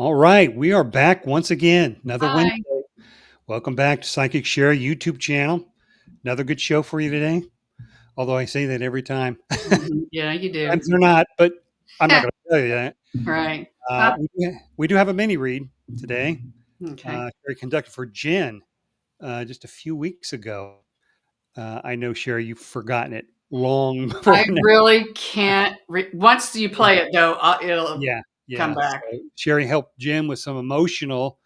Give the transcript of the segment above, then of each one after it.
All right, we are back once again. Another Hi. Wednesday. Welcome back to Psychic Shari YouTube channel. Another good show for you today. Although I say that every time. Yeah, you do. Sometimes they're not, but I'm not going to tell you that. Right. Huh. We do have a mini read today. Okay. Shari conducted for Jen just a few weeks ago. I know, Shari, you've forgotten it long before I now. really can't. Once you play it, though, it'll Yeah, come yeah. back. So Shari helped Jen with some emotional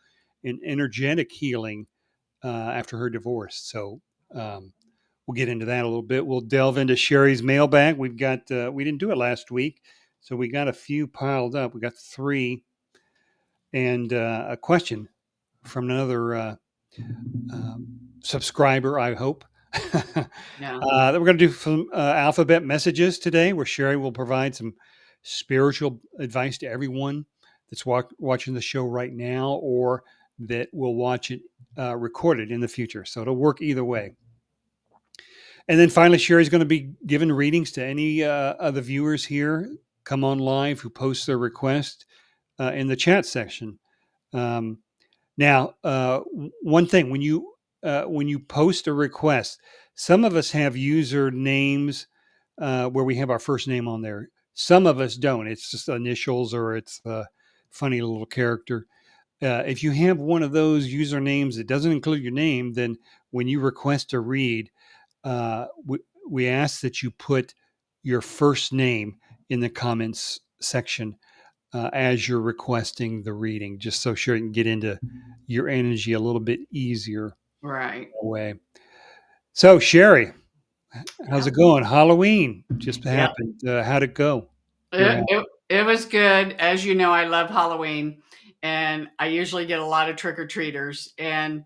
and energetic healing after her divorce. So um, we'll get into that a little bit. We'll delve into Shari's mailbag. We've got we didn't do it last week, so we got a few piled up. We got three, and a question from another subscriber. I hope. Yeah. That we're going to do some alphabet messages today, where Shari will provide some spiritual advice to everyone that's watching the show right now, or that will watch it recorded in the future. So it'll work either way. And then finally, Shari's going to be giving readings to any of the viewers here come on live who post their request in the chat section. Um, now, one thing when you post a request, some of us have user names where we have our first name on there. Some of us don't. It's just initials or it's a funny little character. If you have one of those usernames that doesn't include your name, then when you request a read, uh, we, we ask that you put your first name in the comments section as you're requesting the reading, just so sure you can get into your energy a little bit easier Right. way. So, Shari, how's Yeah. it going? Halloween just Yeah. happened. How'd it go? Your It, it, it was good. As you know, I love Halloween, and I usually get a lot of trick or treaters. And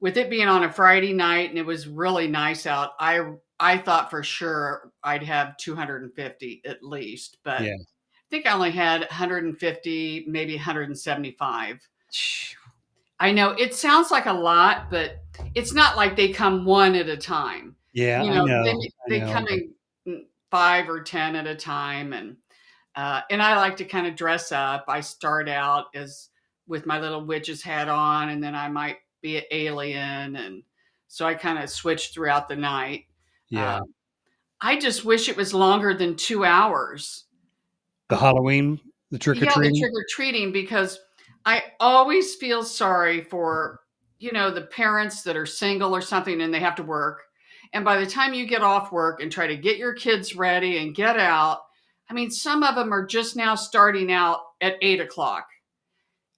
with it being on a Friday night and it was really nice out, I thought for sure I'd have 250 at least, but yeah. I think I only had 150, maybe 175. I know it sounds like a lot, but it's not like they come one at a time. Yeah, You I know, know. I they know. come But in 5 or 10 at a time, and I like to kind of dress up. I start out as with my little witch's hat on, and then I might be an alien, and so I kind of switch throughout the night. yeah, Um, I just wish it was longer than 2 hours. the Halloween, the trick or Yeah, the treating. trick or treating, because I always feel sorry for, the parents that are single or something and they have to work. And by the time you get off work and try to get your kids ready and get out, I mean, some of them are just now starting out at 8 o'clock.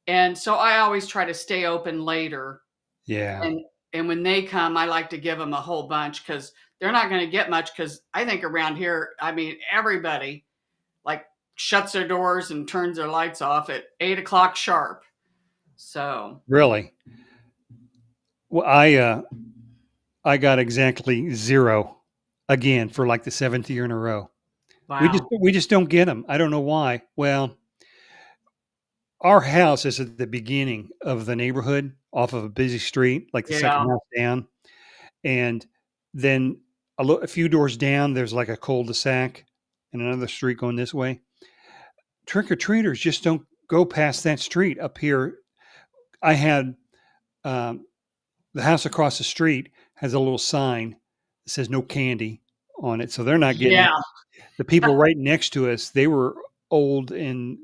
And so I always try to stay open later. Yeah, And and when they come, I like to give them a whole bunch because they're not going to get much. Because I think around here, I mean, everybody like shuts their doors and turns their lights off at 8 o'clock sharp. So really. Well, I got exactly zero again for like the seventh year in a row. wow. We just don't get them. I don't know why. Well, our house is at the beginning of the neighborhood off of a busy street, like the second Yeah. house down. And then a few doors down, there's like a cul-de-sac and another street going this way. Trick or treaters just don't go past that street up here. I had um, the house across the street has a little sign that says no candy on it. So they're not getting it. Yeah. The people right next to us, they were old and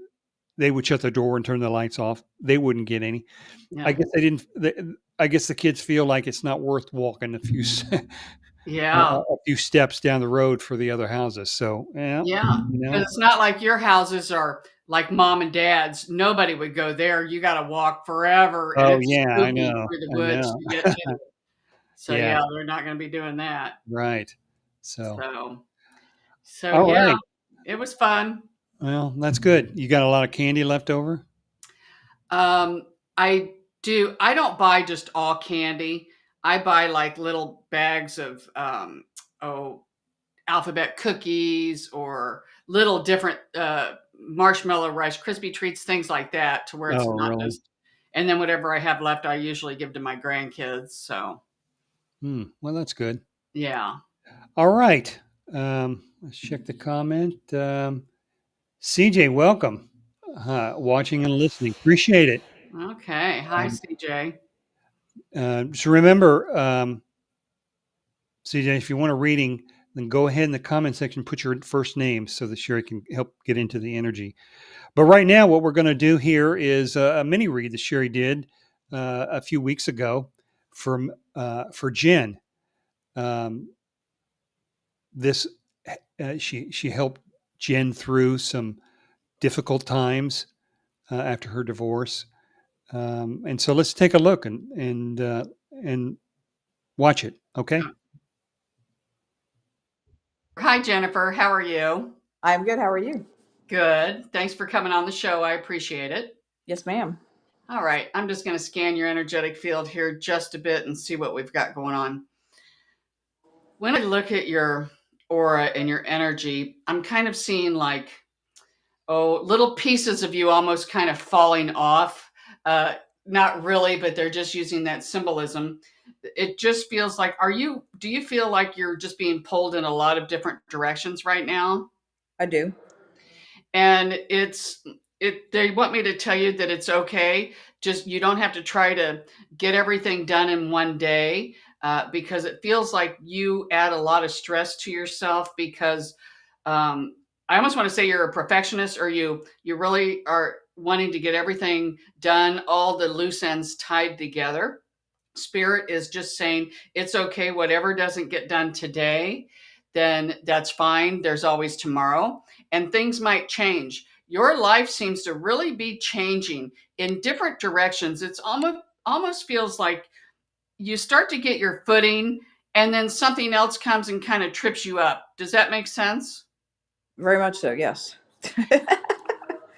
they would shut the door and turn the lights off. They wouldn't get any. I Yeah. guess they didn't. I guess the kids feel like it's not worth walking Yeah. a few steps down the road for the other houses. So yeah, Yeah. you Because know. it's not like your houses are like mom and dad's. Nobody would go there. You got to walk forever, and Oh it's yeah, I spooky know. through the I woods know. to get to it. So Yeah, yeah, they're not going to be doing that. right. So So so all yeah, right. it was fun. Well, that's good. You got a lot of candy left over. Um, I do. I don't buy just all candy. I buy like little bags of oh, alphabet cookies or little different marshmallow rice crispy treats, things like that, to where it's Oh, not really? just. And then whatever I have left, I usually give to my grandkids. So Hmm. Well, that's good. yeah, All right. Let's check the comment. CJ, welcome. watching and listening. Appreciate it. Okay. Hi, Um, CJ. so remember, CJ, if you want a reading, then go ahead in the comment section, put your first name so that Sherry can help get into the energy. But right now, what we're going to do here is a mini read that Sherry did a few weeks ago for Jen. Um, this she helped Jen through some difficult times after her divorce, and so let's take a look and watch it. Okay. Hi, Jennifer. How are you? I'm good. How are you? Good. Thanks for coming on the show. I appreciate it. Yes, ma'am. All right. I'm just going to scan your energetic field here just a bit and see what we've got going on. When I look at your aura and your energy, I'm kind of seeing like, little pieces of you almost kind of falling off. Uh, Not really, but they're just using that symbolism. It just feels like, do you feel like you're just being pulled in a lot of different directions right now? I do. And they want me to tell you that it's okay. Just you don't have to try to get everything done in one day, because it feels like you add a lot of stress to yourself because I almost want to say you're a perfectionist, or you really are wanting to get everything done, all the loose ends tied together. Spirit is just saying it's okay, whatever doesn't get done today, then that's fine, there's always tomorrow, and things might change. Your life seems to really be changing in different directions. It's almost feels like you start to get your footing, and then something else comes and kind of trips you up. Does that make sense? Very much so. Yes.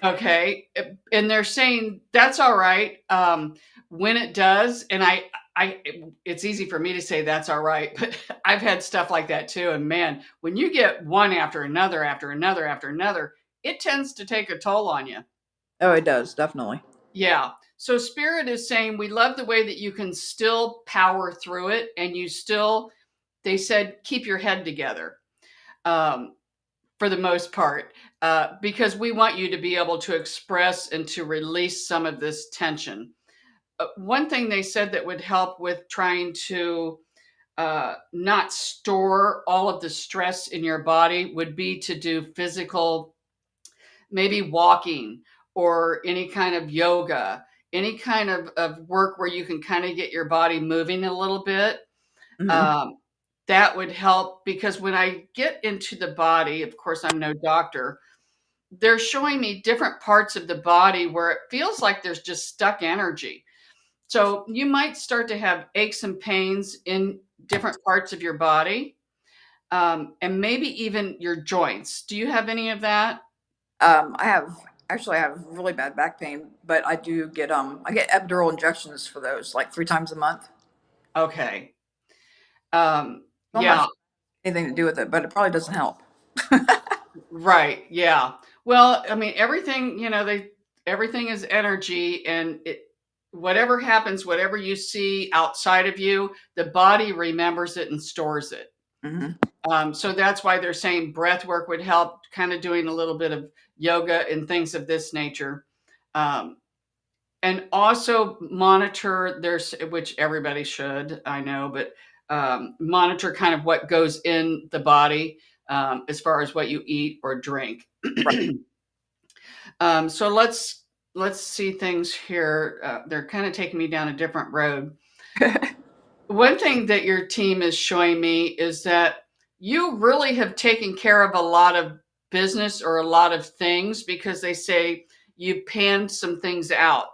Okay. And they're saying that's all right. When it does, and I, it's easy for me to say that's all right, but I've had stuff like that too. And man, when you get one after another, after another, after another, it tends to take a toll on you. Oh, it does. Definitely. Yeah. So Spirit is saying, we love the way that you can still power through it. And they said, keep your head together. Um, for the most part, because we want you to be able to express and to release some of this tension. One thing they said that would help with trying to not store all of the stress in your body would be to do physical, maybe walking or any kind of yoga, any kind of work where you can kind of get your body moving a little bit. Hmm. Um, that would help, because when I get into the body, of course, I'm no doctor, they're showing me different parts of the body where it feels like there's just stuck energy. So you might start to have aches and pains in different parts of your body, and maybe even your joints. Do you have any of that? I have really bad back pain, but I get epidural injections for those like 3 times a month. Okay. So I'm not Yeah. sure anything to do with it, but it probably doesn't help. Right. Yeah. Well, I mean, everything, everything is energy, and whatever happens, whatever you see outside of you, the body remembers it and stores it. Hmm. So that's why they're saying breath work would help, kind of doing a little bit of yoga and things of this nature. Um, and also monitor which everybody should, I know, but monitor kind of what goes in the body, as far as what you eat or drink. Right. So let's see things here. They're kind of taking me down a different road. One thing that your team is showing me is that you really have taken care of a lot of business or a lot of things, because they say you panned some things out.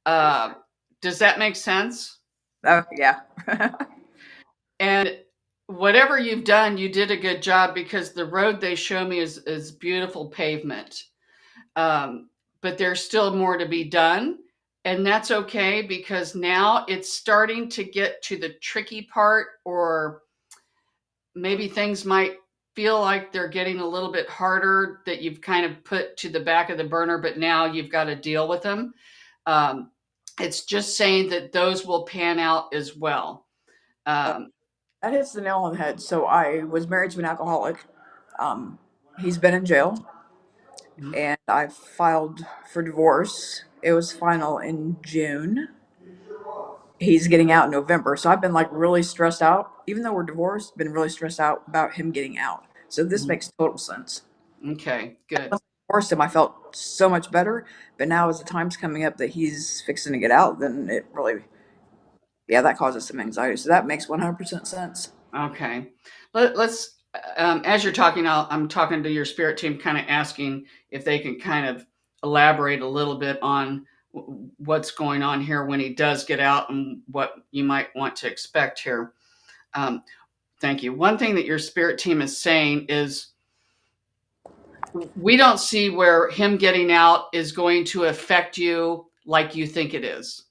Uh, does that make sense? Oh, yeah. And whatever you've done, you did a good job, because the road they show me is beautiful pavement. Um, but there's still more to be done. And that's okay, because now it's starting to get to the tricky part, or maybe things might feel like they're getting a little bit harder, that you've kind of put to the back of the burner, but now you've got to deal with them. Um, it's just saying that those will pan out as well. Uh, Um, that hits the nail on the head. So I was married to an alcoholic. Um, he's been in jail. and I filed for divorce. It was final in June. He's getting out in November. So I've been like really stressed out. Even though we're divorced, been really stressed out about him getting out. So this makes total sense. Okay, good. Once I divorced him, I felt so much better. But now as the time's coming up that he's fixing to get out, then it really, yeah, that causes some anxiety. So that makes 100% sense. Okay. Let's, as you're talking, I'm talking to your spirit team, kind of asking if they can kind of elaborate a little bit on what's going on here when he does get out and what you might want to expect here. Thank you. One thing that your spirit team is saying is we don't see where him getting out is going to affect you like you think it is.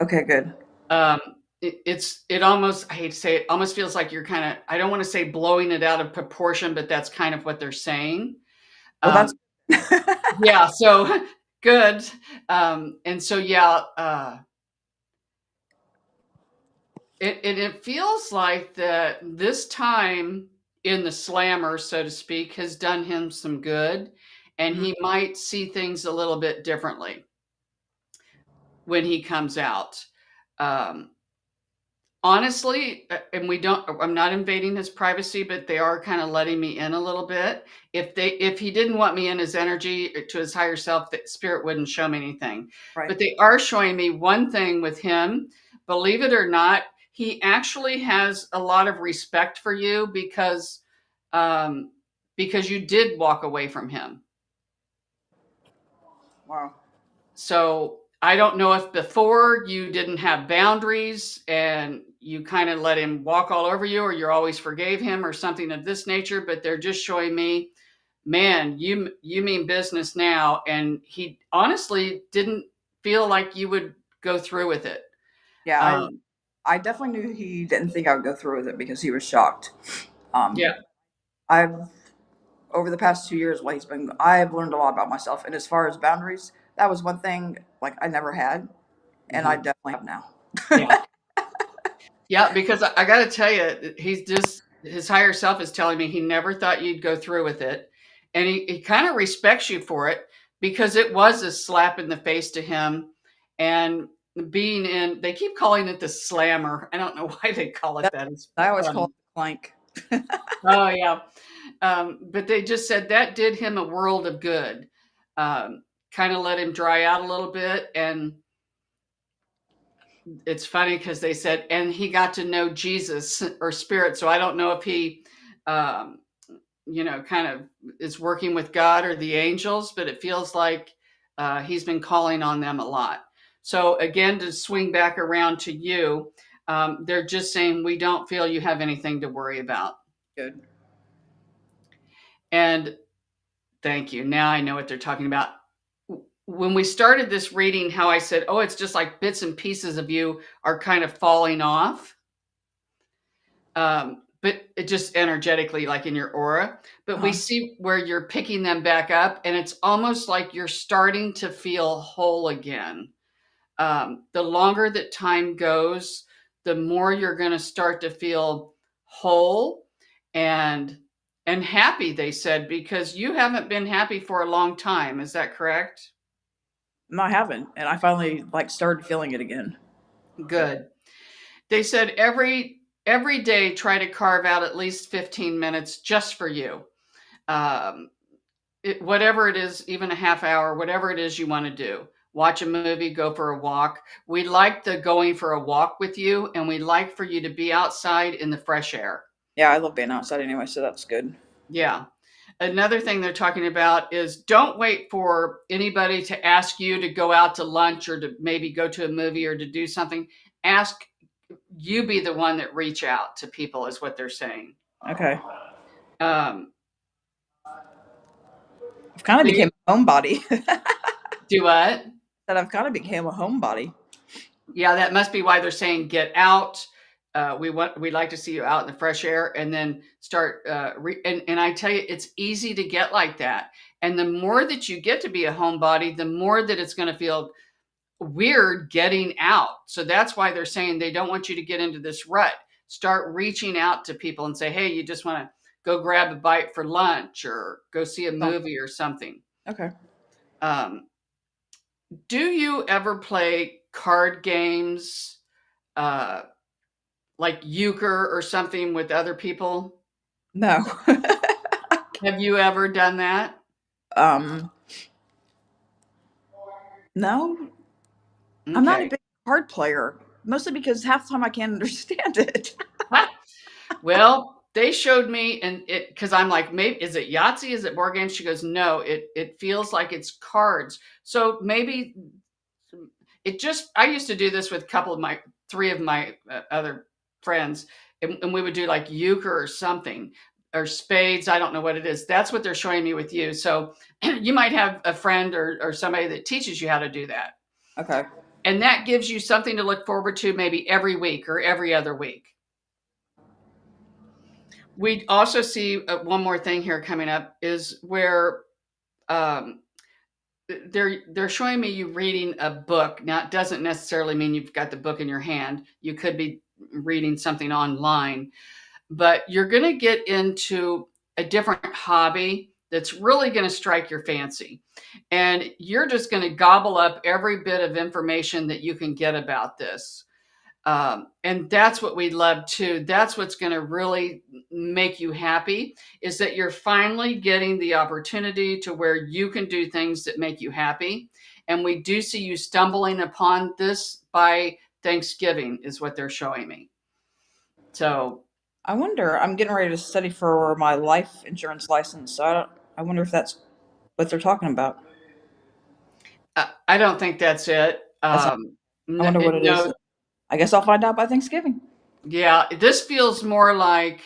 Okay, good. Um, it almost, I hate to say it, almost feels like you're kind of, I don't want to say blowing it out of proportion, but that's kind of what they're saying. Well, that's Yeah, so good. And so, yeah, it feels like that this time in the slammer, so to speak, has done him some good, and he might see things a little bit differently when he comes out. Um, Honestly, and I'm not invading his privacy, but they are kind of letting me in a little bit. If he didn't want me in his energy to his higher self, the spirit wouldn't show me anything. right. But they are showing me one thing with him. Believe it or not, he actually has a lot of respect for you because you did walk away from him. Wow. So I don't know if before you didn't have boundaries and you kind of let him walk all over you, or you always forgave him or something of this nature, but they're just showing me, man, you mean business now. And he honestly didn't feel like you would go through with it. Yeah, I definitely knew he didn't think I would go through with it because he was shocked. Yeah. I've over the past 2 years while he's been, I've learned a lot about myself. And as far as boundaries, that was one thing like I never had, and I Mhm. definitely have now. Yeah. Yeah, because I got to tell you, he's just his higher self is telling me he never thought you'd go through with it, and he kind of respects you for it because it was a slap in the face to him, and being in they keep calling it the slammer. I don't know why they call it That, that. It's I always call it funny. the clank. Oh yeah, but they just said that did him a world of good. Kind of let him dry out a little bit, and it's funny because they said, and he got to know Jesus or spirit. So I don't know if he, um, kind of is working with God or the angels, but it feels like he's been calling on them a lot. So again, to swing back around to you, they're just saying, we don't feel you have anything to worry about. Good. And thank you. Now I know what they're talking about. When we started this reading, how I said, oh, it's just like bits and pieces of you are kind of falling off. But it just energetically, like in your aura. But we see where you're picking them back up, and it's almost like you're starting to feel whole again. The longer that time goes, the more you're going to start to feel whole and happy. They said because you haven't been happy for a long time. Is that correct? No, I haven't, and I finally like started feeling it again. Good. They said every day try to carve out at least 15 minutes just for you. Um, whatever it is, even a half hour, whatever it is you want to do. Watch a movie, go for a walk. We like the going for a walk with you, and we like for you to be outside in the fresh air. Yeah, I love being outside anyway, so that's good. Yeah. Another thing they're talking about is don't wait for anybody to ask you to go out to lunch or to maybe go to a movie or to do something. Ask you be the one that reach out to people is what they're saying. Okay. Um, I've kind of they became a homebody. do what? That I've kind of became a homebody. Yeah, that must be why they're saying get out. We'd like to see you out in the fresh air, and then start. And I tell you, it's easy to get like that. And the more that you get to be a homebody, the more that it's going to feel weird getting out. So that's why they're saying they don't want you to get into this rut. Start reaching out to people and say, hey, you just want to go grab a bite for lunch or go see a movie or something. Okay. Um, do you ever play card games, uh, like euchre or something with other people? No. Have you ever done that? um, no, I'm not a Okay. big card player, mostly because half the time I can't understand it. Well, they showed me, and it because I'm like, maybe is it Yahtzee? Is it board games? She goes, no, it feels like it's cards. So maybe it just. I used to do this with a couple of my three of my other friends, and we would do like euchre or something or spades. I don't know what it is. That's what they're showing me with you. So you might have a friend or somebody that teaches you how to do that, Okay. and that gives you something to look forward to maybe every week or every other week. We also see one more thing here coming up is where um, they're showing me you reading a book. Now, it doesn't necessarily mean you've got the book in your hand. You could be reading something online, but you're going to get into a different hobby that's really going to strike your fancy. And you're just going to gobble up every bit of information that you can get about this. And that's what we love too. That's what's going to really make you happy is that you're finally getting the opportunity to where you can do things that make you happy. And we do see you stumbling upon this by Thanksgiving, is what they're showing me. So I wonder. I'm getting ready to study for my life insurance license. So I wonder if that's what they're talking about. I don't think that's it. That's not, I wonder what it is. No, I guess I'll find out by Thanksgiving. yeah, this feels more like,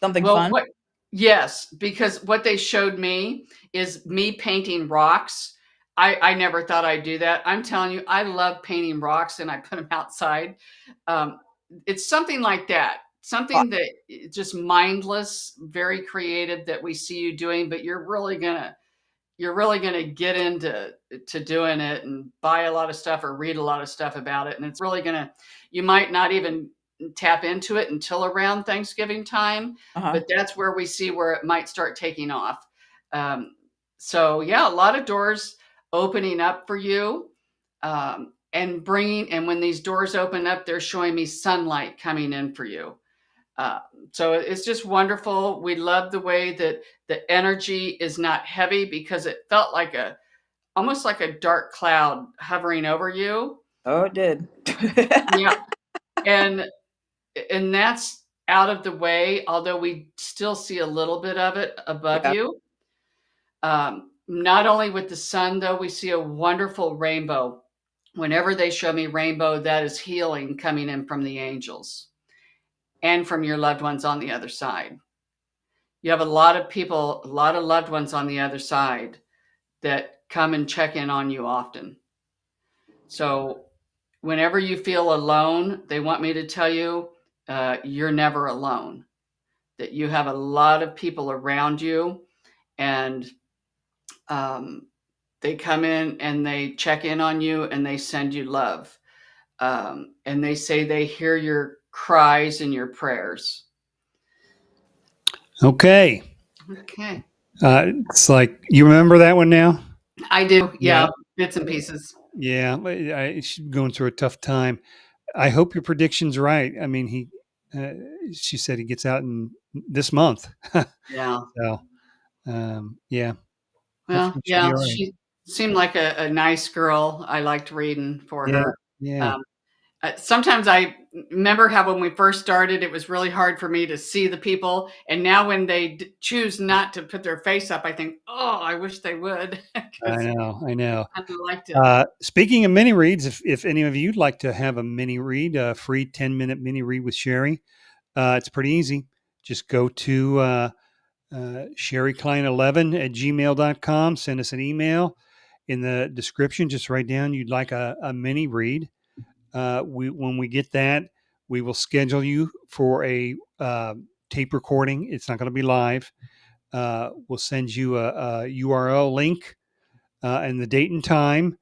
Something well, fun. what? Yes, because what they showed me is me painting rocks. I never thought I'd do that. I'm telling you, I love painting rocks and I put them outside. Um, it's something like that, Uh, something that just mindless, very creative that we see you doing, but you're really going to get into doing it and buy a lot of stuff or read a lot of stuff about it, and it's really going to, you might not even tap into it until around Thanksgiving time, huh. but that's where we see where it might start taking off. um, so yeah, a lot of doors opening up for you, and bringing, and when these doors open up, they're showing me sunlight coming in for you. uh, so it's just wonderful. We love the way that the energy is not heavy because it felt like a, almost like a dark cloud hovering over you. Oh, it did. Yeah. And that's out of the way, although we still see a little bit of it above Yeah. you. Not only with the sun, though, we see a wonderful rainbow. Whenever they show me rainbow, that is healing coming in from the angels and from your loved ones on the other side. You have a lot of people, a lot of loved ones on the other side that come and check in on you often. So whenever you feel alone, they want me to tell you, you're never alone, that you have a lot of people around you, and um, they come in and they check in on you and they send you love. And they say they hear your cries and your prayers. Okay. Okay. It's like, you remember that one now? I do. Yeah. Yeah. Bits and pieces. Yeah. She's going through a tough time. I hope your prediction's right. I mean, uh, she said he gets out in this month. Yeah. So, yeah, Well, hopefully she'll be yeah, all right. she seemed like a nice girl. I liked reading for Yeah. her. Yeah. Um, sometimes I remember how when we first started, it was really hard for me to see the people. And now when they choose not to put their face up, I think, oh, I wish they would, I because know. I know. I liked it. Speaking of mini reads, if any of you'd like to have a mini read, a free 10-minute mini read with Sherry, it's pretty easy. Just go to sherryklein11@gmail.com. Send us an email. In the description, just write down you'd like a mini read. When we get that, we will schedule you for a tape recording. It's not going to be live. We'll send you a URL link and the date and time.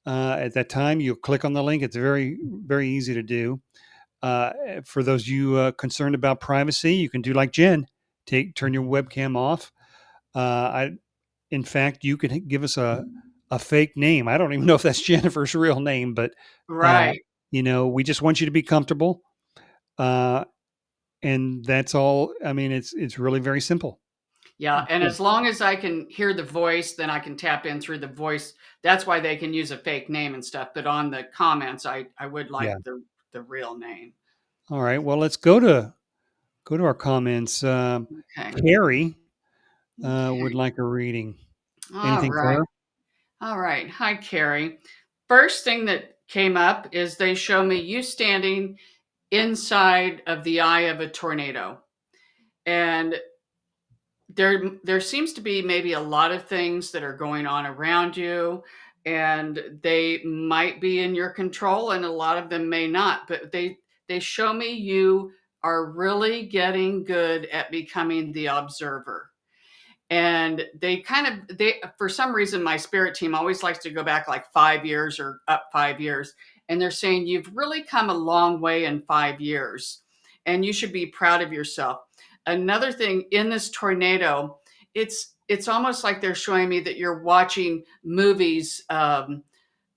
At that time, you'll click on the link. It's very, very easy to do. For those of you concerned about privacy, you can do like Jen, turn your webcam off. in fact, you could give us a fake name. I don't even know if that's Jennifer's real name, but uh, Right. we just want you to be comfortable, uh, and that's all. I mean, it's really very simple. Yeah, and Yeah. as long as I can hear the voice, then I can tap in through the voice. That's why they can use a fake name and stuff. But on the comments, I would Yeah. like the real name. All right. Well, let's go to our comments. Okay. Carrie would Okay. like a reading. All Anything for right. her? All right. Hi, Carrie. First thing that came up is they show me you standing inside of the eye of a tornado. And there seems to be maybe a lot of things that are going on around you, and they might be in your control and a lot of them may not, but they show me you are really getting good at becoming the observer. And they for some reason my spirit team always likes to go back like 5 years or up 5 years, and they're saying you've really come a long way in 5 years and you should be proud of yourself. Another thing in this tornado, it's almost like they're showing me that you're watching movies,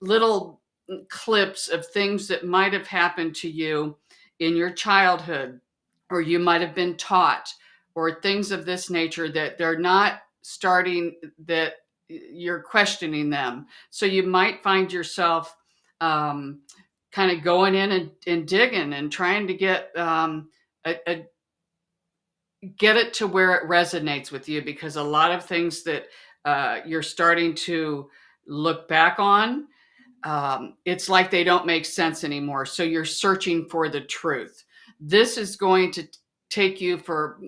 little clips of things that might have happened to you in your childhood, or you might have been taught, or things of this nature that they're not starting, that you're questioning them. So you might find yourself um, kind of going in and digging and trying to a get it to where it resonates with you, because a lot of things that you're starting to look back on, it's like they don't make sense anymore. So you're searching for the truth. This is going to take you for,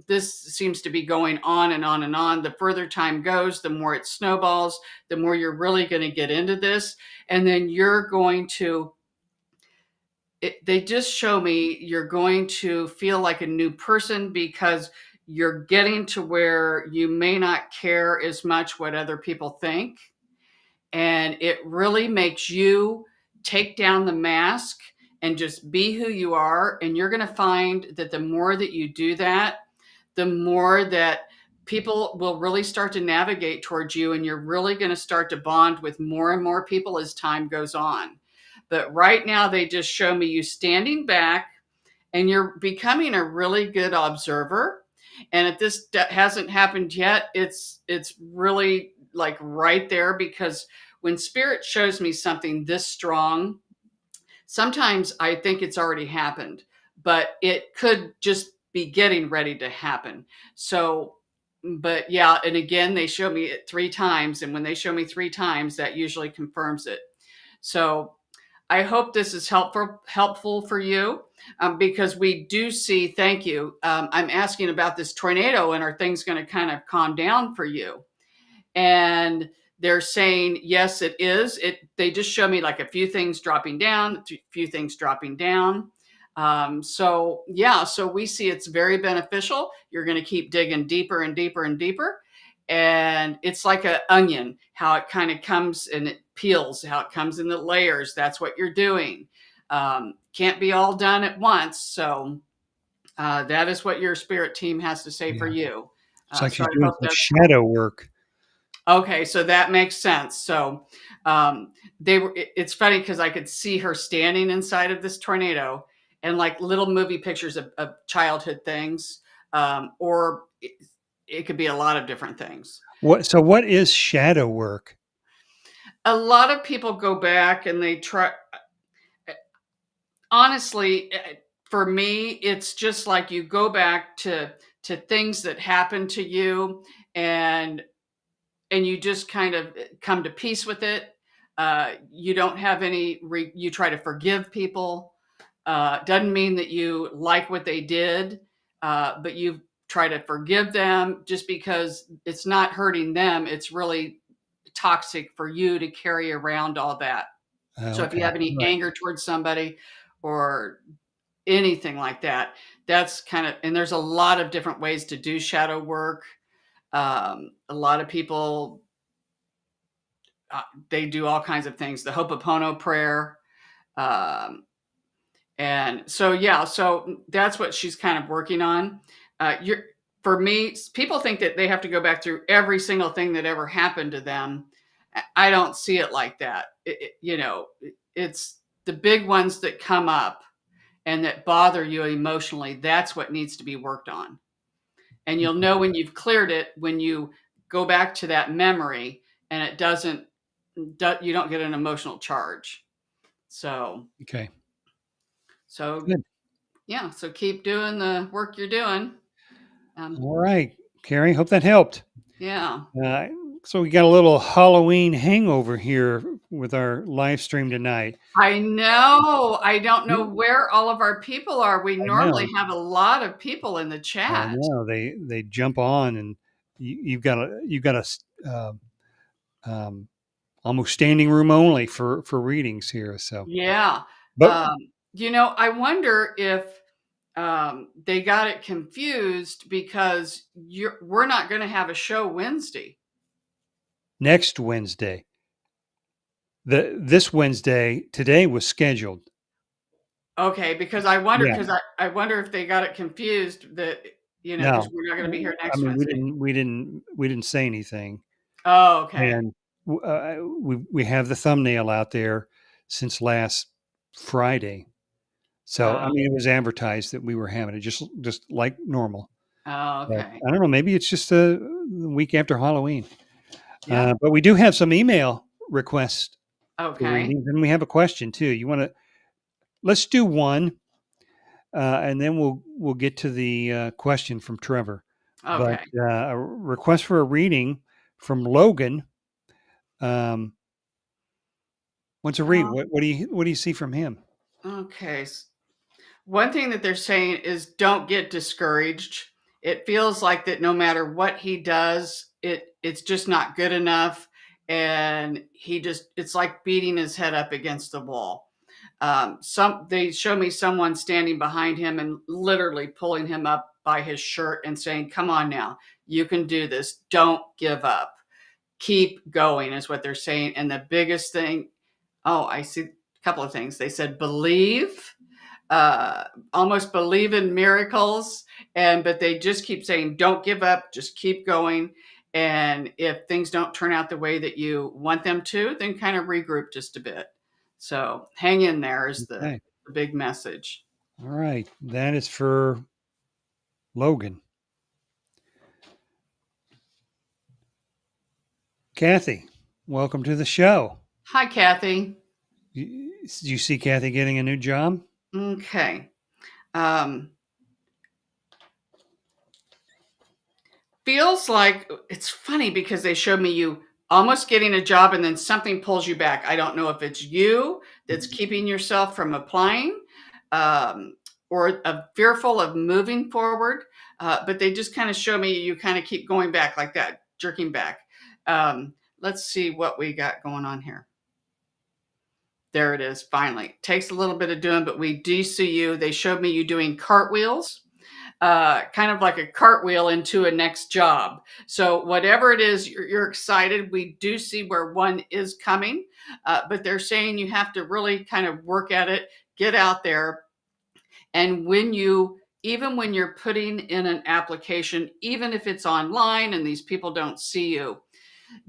this seems to be going on and on and on. The further time goes, the more it snowballs, the more you're really going to get into this. And then you're going to, they just show me you're going to feel like a new person, because you're getting to where you may not care as much what other people think, and it really makes you take down the mask and just be who you are. And you're going to find that the more that you do that, the more that people will really start to navigate towards you, and you're really going to start to bond with more and more people as time goes on. But right now they just show me you standing back and you're becoming a really good observer. And if this hasn't happened yet, it's really like right there, because when spirit shows me something this strong, sometimes I think it's already happened, but it could just be getting ready to happen. So, but yeah, and again, they show me it 3 times. And when they show me 3 times, that usually confirms it. So I hope this is helpful for you, because we do see. Thank you. I'm asking about this tornado, and are things going to kind of calm down for you? And they're saying yes, it is. They just show me like a few things dropping down, a few things dropping down. So yeah, so we see it's very beneficial. You're going to keep digging deeper and deeper and deeper. And it's like an onion, how it kind of comes and it peels, how it comes in the layers. That's what you're doing. Can't be all done at once. So that is what your spirit team has to say for Yeah. you. It's like So she's I doing hope some that's shadow work. okay. So that makes sense. So they were. It's funny because I could see her standing inside of this tornado, and like little movie pictures of childhood things, or it could be a lot of different things. What is shadow work? A lot of people go back and they try. Honestly, for me, it's just like you go back to things that happened to you, and you just kind of come to peace with it. You don't have any. You try to forgive people. Doesn't mean that you like what they did, but you try to forgive them, just because it's not hurting them. It's really toxic for you to carry around all that. So if you Okay. have any Right. anger towards somebody or anything like that, that's kind of, and there's a lot of different ways to do shadow work. A lot of people, they do all kinds of things, the Ho'oponopono prayer. Um, and so, yeah, so that's what she's kind of working on. You're for me, people think that they have to go back through every single thing that ever happened to them. I don't see it like that. It's the big ones that come up and that bother you emotionally. That's what needs to be worked on. And you'll know when you've cleared it when you go back to that memory and it doesn't, you don't get an emotional charge. So, Okay. so Good. yeah, so keep doing the work you're doing. All right, Carrie. Hope that helped. Yeah. So we got a little Halloween hangover here with our live stream tonight. I know. I don't know where all of our people are. We I normally know. have a lot of people in the I chat. know. They jump on, and you've got almost standing room only for readings here. So, Yeah. but I wonder if they got it confused because we're not going to have a show Wednesday. next Wednesday, this Wednesday today was scheduled. Okay, because I wonder Yeah. because I wonder if they got it confused that No, because we're not going to be here I next mean Wednesday. we didn't say anything, Oh, okay. and we have the thumbnail out there since last Friday. So I mean, it was advertised that we were having it just like normal. Oh, But okay. I don't know. Maybe it's just the week after Halloween. Yeah. But we do have some email requests for Okay. readings, and we have a question too. You want to? Let's do one, and then we'll get to the question from Trevor. But Okay. a request for a reading from Logan. Wants to read. Uh, What do you see from him? okay. One thing that they're saying is don't get discouraged. It feels like that no matter what he does, it's just not good enough, and it's like beating his head up against the wall. They show me someone standing behind him and literally pulling him up by his shirt and saying, "Come on now, you can do this. Don't give up. Keep going," is what they're saying. And the biggest thing, oh, I see a couple of things. They said believe, almost believe in miracles, but they just keep saying, "Don't give up. Just keep going." And if things don't turn out the way that you want them to, then kind of regroup just a bit. So hang in there is Okay. the big message. All right. That is for Logan. Kathy, welcome to the show. Hi, Kathy. Do you see Kathy getting a new job? Okay. Feels like it's funny because they showed me you almost getting a job and then something pulls you back. I don't know if it's you that's keeping yourself from applying, or fearful of moving forward, but they just kind of show me you kind of keep going back like that, jerking back. Let's see what we got going on here. There it is, finally. Takes a little bit of doing, but we do see you. They showed me you doing cartwheels, kind of like a cartwheel into a next job. So whatever it is, you're excited. We do see where one is coming, but they're saying you have to really kind of work at it, get out there. And even when you're putting in an application, even if it's online and these people don't see you,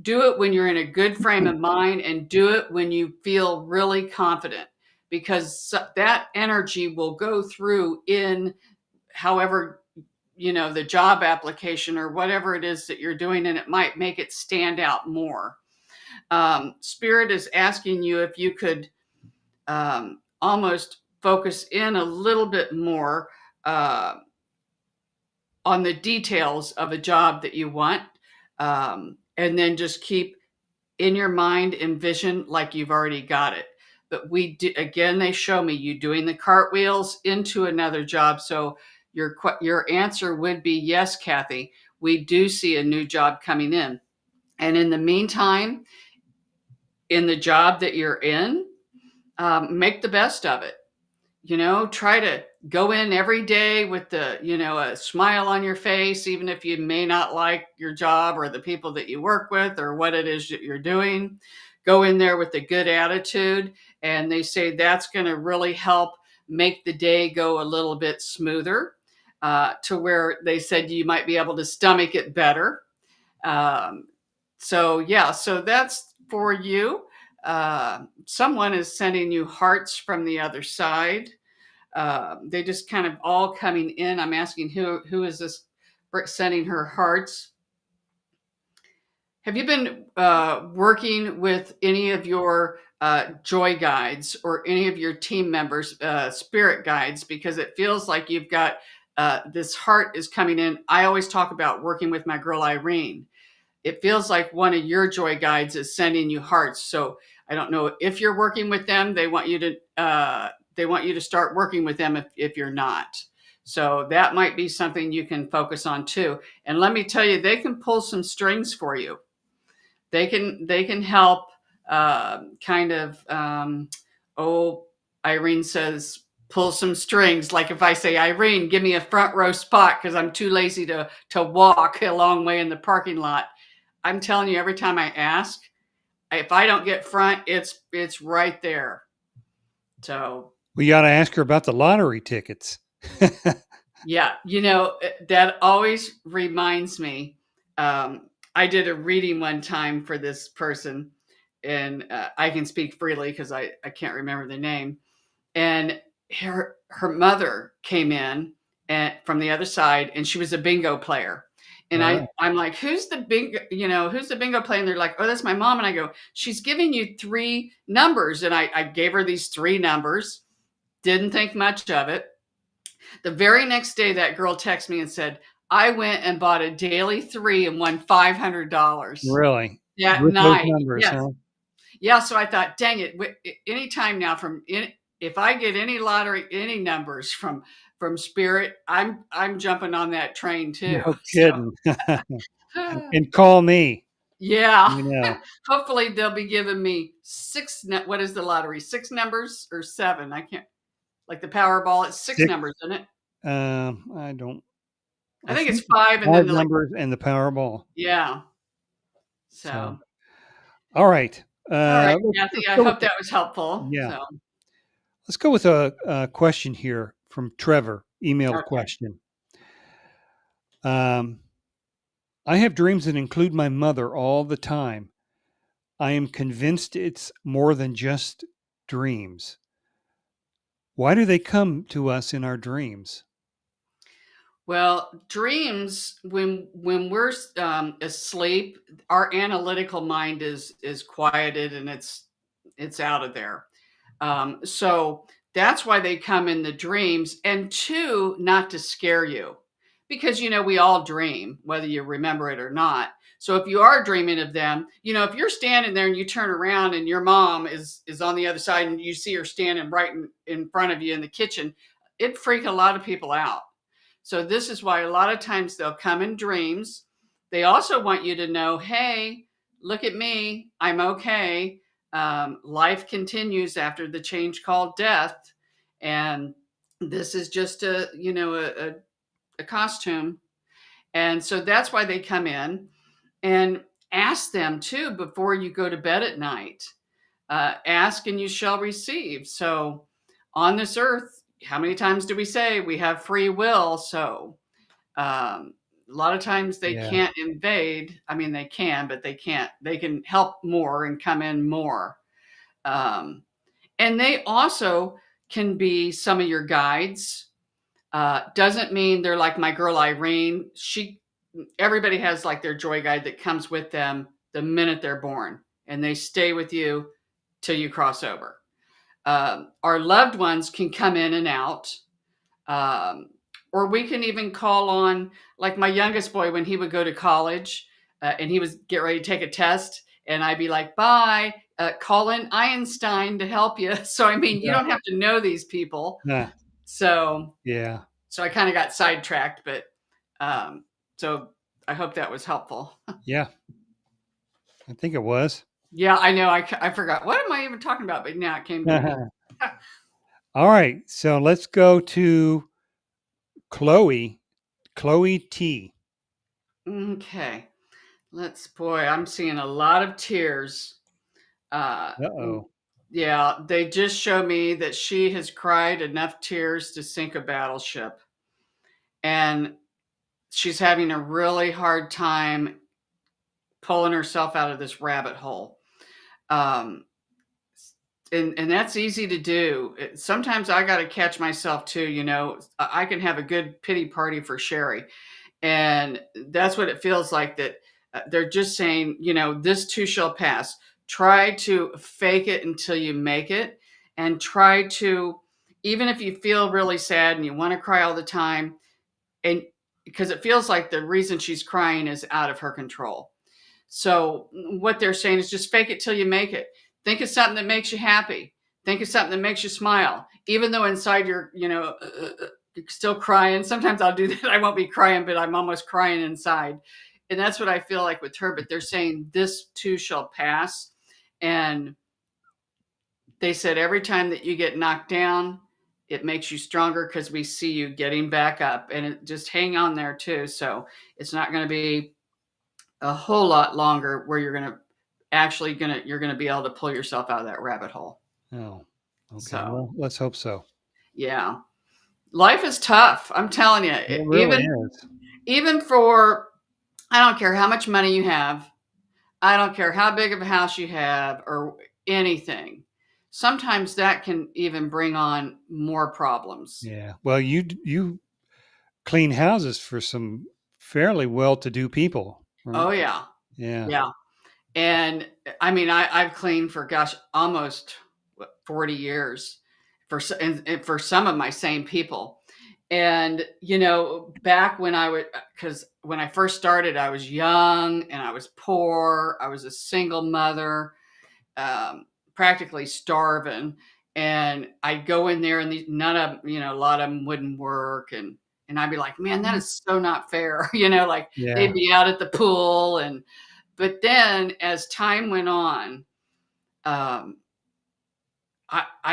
do it when you're in a good frame of mind and do it when you feel really confident, because that energy will go through in however, the job application or whatever it is that you're doing, and it might make it stand out more. Spirit is asking you if you could almost focus in a little bit more on the details of a job that you want, and then just keep in your mind envision like you've already got it. But again, they show me you doing the cartwheels into another job. So your answer would be yes, Kathy. We do see a new job coming in, and in the meantime, in the job that you're in, make the best of it. Try to go in every day with a smile on your face, even if you may not like your job or the people that you work with or what it is that you're doing. Go in there with a good attitude. And they say that's going to really help make the day go a little bit smoother. to where they said you might be able to stomach it better. So yeah, so that's for you. Someone is sending you hearts from the other side. They just kind of all coming in. I'm asking who is this sending her hearts? Have you been working with any of your joy guides or any of your team members, spirit guides? Because it feels like you've got this heart is coming in. I always talk about working with my girl Irene. It feels like one of your joy guides is sending you hearts. So I don't know if you're working with them. They want you to start working with them if you're not. So that might be something you can focus on too. And let me tell you, they can pull some strings for you. They can help kind of Irene says pull some strings. Like if I say, Irene, give me a front row spot because I'm too lazy to walk a long way in the parking lot. I'm telling you, every time I ask, if I don't get front, it's right there. So We got to ask her about the lottery tickets. yeah, that always reminds me. I did a reading one time for this person, and I can speak freely because I can't remember the name. And her mother came in and from the other side, and she was a bingo player. And I'm like, who's the bingo player? And they're like, oh, that's my mom. And I go, she's giving you 3 numbers. And I gave her these 3 numbers, didn't think much of it. The very next day, that girl texted me and said, I went and bought a daily 3 and won $500. Really? That With those night. numbers, Yes. huh? Yeah. So I thought, dang it. Anytime now if I get any lottery, any numbers from Spirit, I'm jumping on that train too. No kidding. So, And call me. yeah. You know. Hopefully they'll be giving me 6. What is the lottery? 6 numbers or 7? I can't. Like the Powerball, it's 6 numbers, isn't it? I don't. I think it's 5 and 5 then numbers and the Powerball. yeah. So all right. All right, Kathy, I hope that was helpful. Yeah. So. Let's go with a question here from Trevor, emailed question. I have dreams that include my mother all the time. I am convinced it's more than just dreams. Why do they come to us in our dreams? Well, dreams, when we're asleep, our analytical mind is quieted and it's out of there. So that's why they come in the dreams. And 2, not to scare you, because we all dream, whether you remember it or not. So if you are dreaming of them, if you're standing there and you turn around and your mom is on the other side and you see her standing right in front of you in the kitchen, it'd freak a lot of people out. So this is why a lot of times they'll come in dreams. They also want you to know, hey, look at me, I'm okay. Life continues after the change called death, and this is just a costume. And so that's why they come in. And ask them too before you go to bed at night. Ask and you shall receive. So on this earth, how many times do we say we have free will? So a lot of times they can't invade. I mean, they can, but they can't. They can help more and come in more. And they also can be some of your guides. Doesn't mean they're like my girl Irene. Everybody has like their joy guide that comes with them the minute they're born, and they stay with you till you cross over. Our loved ones can come in and out. Or we can even call on, like my youngest boy, when he would go to college and he was get ready to take a test, and I'd be like, bye, call in Einstein to help you. So, I mean, you don't have to know these people. So I kind of got sidetracked, but so I hope that was helpful. Yeah, I think it was. Yeah, I know. I forgot. What am I even talking about? But now it came to me. All right, so let's go to Chloe T. Okay. I'm seeing a lot of tears. Uh-oh. Yeah, they just show me that she has cried enough tears to sink a battleship. and she's having a really hard time pulling herself out of this rabbit hole. Um, and that's easy to do. Sometimes I got to catch myself too. I can have a good pity party for Shari, and that's what it feels like. That they're just saying, this too shall pass. Try to fake it until you make it, and try to, even if you feel really sad and you want to cry all the time, and because it feels like the reason she's crying is out of her control. So what they're saying is just fake it till you make it. Think of something that makes you happy. Think of something that makes you smile, even though inside you're, still crying. Sometimes I'll do that. I won't be crying, but I'm almost crying inside. And that's what I feel like with her. But they're saying this too shall pass. And they said every time that you get knocked down, it makes you stronger because we see you getting back up, and just hang on there too. So it's not going to be a whole lot longer where you're going to be able to pull yourself out of that rabbit hole. Oh, okay. So, well, let's hope so. Yeah. Life is tough. I'm telling you, It really is. Even for, I don't care how much money you have. I don't care how big of a house you have or anything. Sometimes that can even bring on more problems. Yeah. Well, you clean houses for some fairly well-to-do people, right? Oh yeah. Yeah. Yeah. And I mean, I've cleaned for, almost 40 years and for some of my same people. And, back when because when I first started, I was young and I was poor. I was a single mother, practically starving. And I'd go in there and none of, a lot of them wouldn't work. And I'd be like, man, that is so not fair. Like Yeah. they'd be out at the pool. But then as time went on, I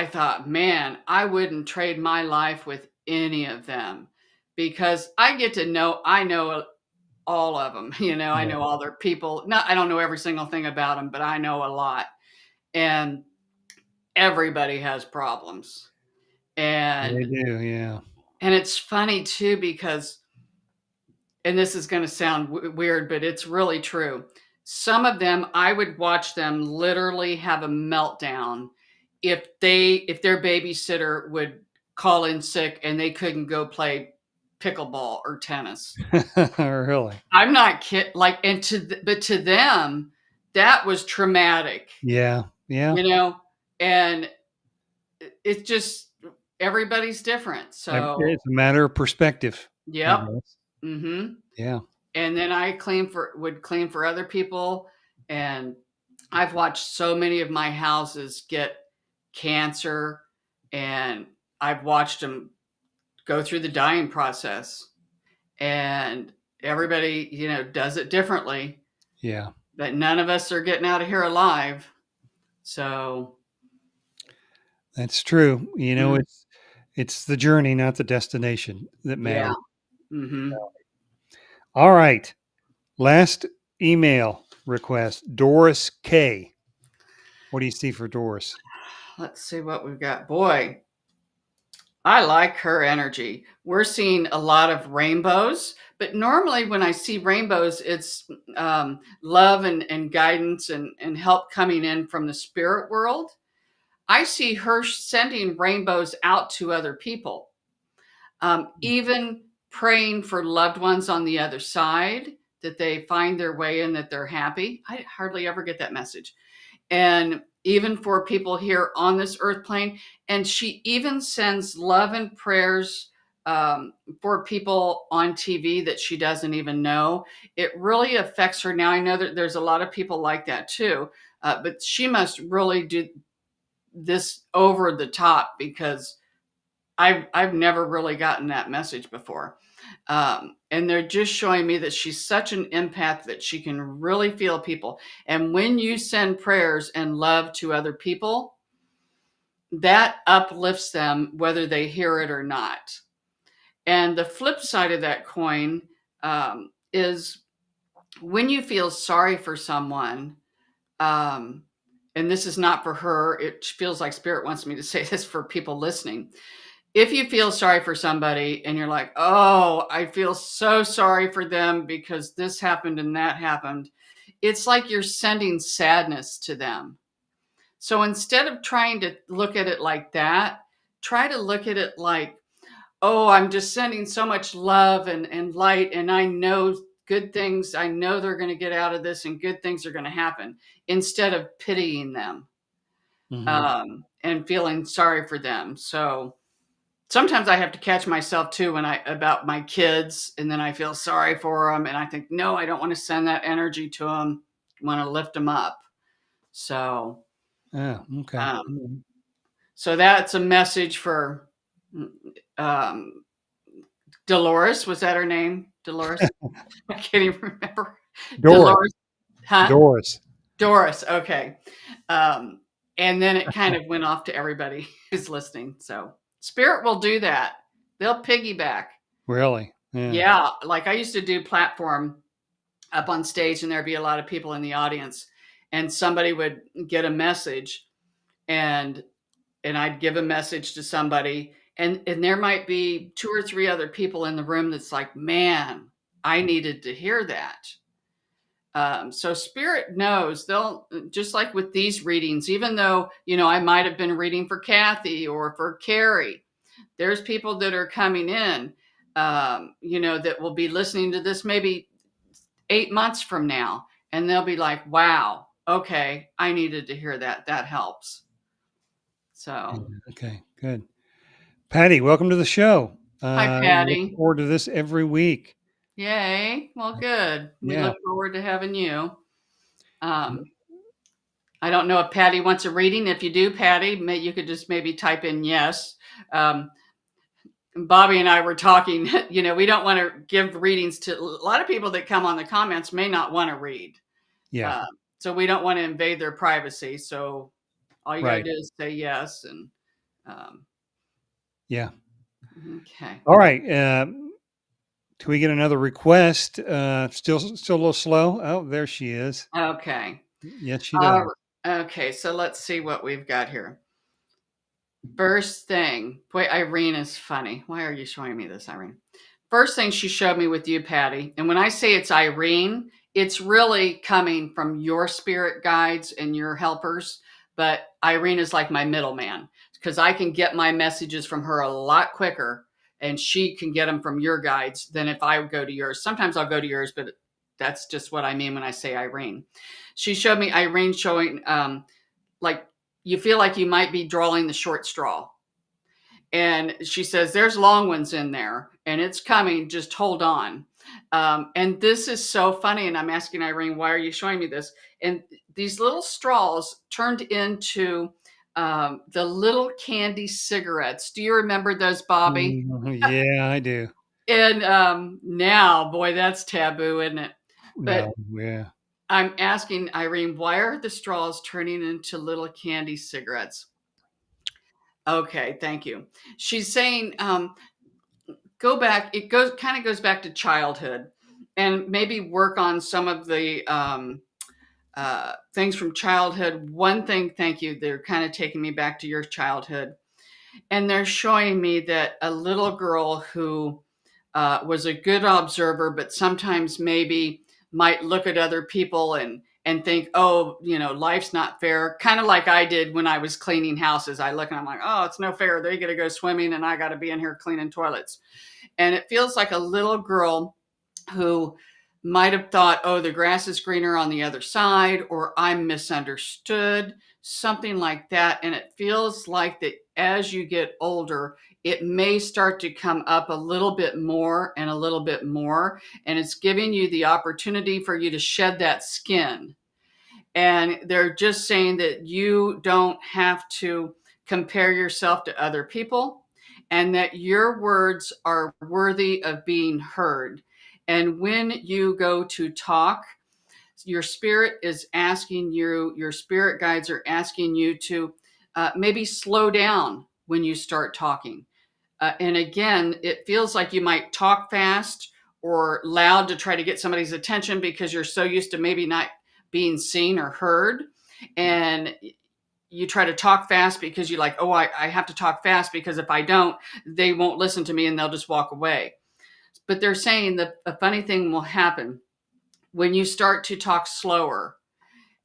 thought, man, I wouldn't trade my life with any of them, because I know all of them, I know all their people. I don't know every single thing about them, but I know a lot. And everybody has problems. They And do. Yeah. it's funny too, because, and this is going to sound weird, but it's really true. Some of them, I would watch them literally have a meltdown if their babysitter would call in sick and they couldn't go play pickleball or tennis. Really? I'm not kidding. But to them, that was traumatic. Yeah. Yeah. And it's just, everybody's different. So It's a matter of perspective. yep. Mm-hmm. Yeah. And then I would clean for other people. And I've watched so many of my houses get cancer, and I've watched them go through the dying process, and everybody, does it differently, Yeah. but none of us are getting out of here alive. So That's true. It's the journey, not the destination, that matters. yeah. Mm-hmm. All right. Last email request, Doris K. What do you see for Doris? Let's see what we've got. Boy, I like her energy. We're seeing a lot of rainbows, but normally when I see rainbows, it's love and guidance and help coming in from the spirit world. I see her sending rainbows out to other people, even praying for loved ones on the other side, that they find their way and that they're happy. I hardly ever get that message. And even for people here on this earth plane. And she even sends love and prayers for people on TV that she doesn't even know. It really affects her. Now, I know that there's a lot of people like that too, but she must really do this over the top, because I've never really gotten that message before. And they're just showing me that she's such an empath that she can really feel people. And when you send prayers and love to other people, that uplifts them, whether they hear it or not. And the flip side of that coin is when you feel sorry for someone, and this is not for her, it feels like Spirit wants me to say this for people listening. if you feel sorry for somebody and you're like, oh, I feel so sorry for them because this happened and that happened, it's like you're sending sadness to them. So instead of trying to look at it like that, try to look at it like, oh, I'm just sending so much love and light, and I know good things. I know they're going to get out of this and good things are going to happen, instead of pitying them and feeling sorry for them. So sometimes I have to catch myself too about my kids, and then I feel sorry for them, and I think, no, I don't want to send that energy to them. I want to lift them up. So, Yeah. Okay. um, so that's a message for um, Dolores. Was that her name? Dolores? I can't even remember. Doris. Dolores, huh? Doris. Doris. Okay. Um, and then it kind of went off to everybody who's listening. So Spirit will do that. They'll piggyback. Really? Yeah. Yeah. Like I used to do platform up on stage, and there'd be a lot of people in the audience, and somebody would get a message, and I'd give a message to somebody, and there might be 2 or 3 other people in the room that's like, man, I needed to hear that. So Spirit knows. They'll, just like with these readings, even though, I might have been reading for Kathy or for Carrie, there's people that are coming in, that will be listening to this maybe 8 months from now, and they'll be like, wow, okay, I needed to hear that. That helps. So, Okay. Good. Patty, welcome to the show. hi, Look Patty. forward to this every week. Yay. Well, good. We Yeah. look forward to having you. Um, I don't know if Patty wants a reading. If you do, Patty, you could just maybe type in yes. Bobby and I were talking, we don't want to give readings to a lot of people that come on the comments may not want to read. Yeah. So we don't want to invade their privacy. So all you got to Right. do is say yes. And um, Yeah. okay. All right. Can we get another request? Still a little slow. Oh, there she is. Okay. Yes, she does. Okay. So let's see what we've got here. First thing, boy, Irene is funny. Why are you showing me this, Irene? First thing she showed me with you, Patty, and when I say it's Irene, it's really coming from your spirit guides and your helpers. But Irene is like my middleman, because I can get my messages from her a lot quicker, and she can get them from your guides than if I go to yours. Sometimes I'll go to yours, but that's just what I mean when I say Irene. She showed me Irene showing like you feel like you might be drawing the short straw. And she says, there's long ones in there and it's coming. Just hold on. And this is so funny. And I'm asking Irene, why are you showing me this? And these little straws turned into the little candy cigarettes. Do you remember those, Bobby? Yeah, I do. And now, boy, that's taboo, isn't it? But No, yeah. I'm asking Irene, why are the straws turning into little candy cigarettes? Okay, thank you. She's saying, go back. It kind of goes back to childhood, and maybe work on some of the things from childhood. One thing, thank you. They're kind of taking me back to your childhood, and they're showing me that a little girl who was a good observer, but sometimes maybe might look at other people and think, oh, life's not fair. Kind of like I did when I was cleaning houses. I look and I'm like, oh, it's no fair. They got to go swimming and I got to be in here cleaning toilets. And it feels like a little girl who might have thought, oh, the grass is greener on the other side, or I'm misunderstood, something like that. And it feels like that as you get older, it may start to come up a little bit more and a little bit more. And it's giving you the opportunity for you to shed that skin. And they're just saying that you don't have to compare yourself to other people, and that your words are worthy of being heard. And when you go to talk, your spirit is asking you, your spirit guides are asking you to maybe slow down when you start talking. And again, it feels like you might talk fast or loud to try to get somebody's attention because you're so used to maybe not being seen or heard. And you try to talk fast because you like, oh, I have to talk fast because if I don't, they won't listen to me and they'll just walk away. But they're saying that a funny thing will happen when you start to talk slower,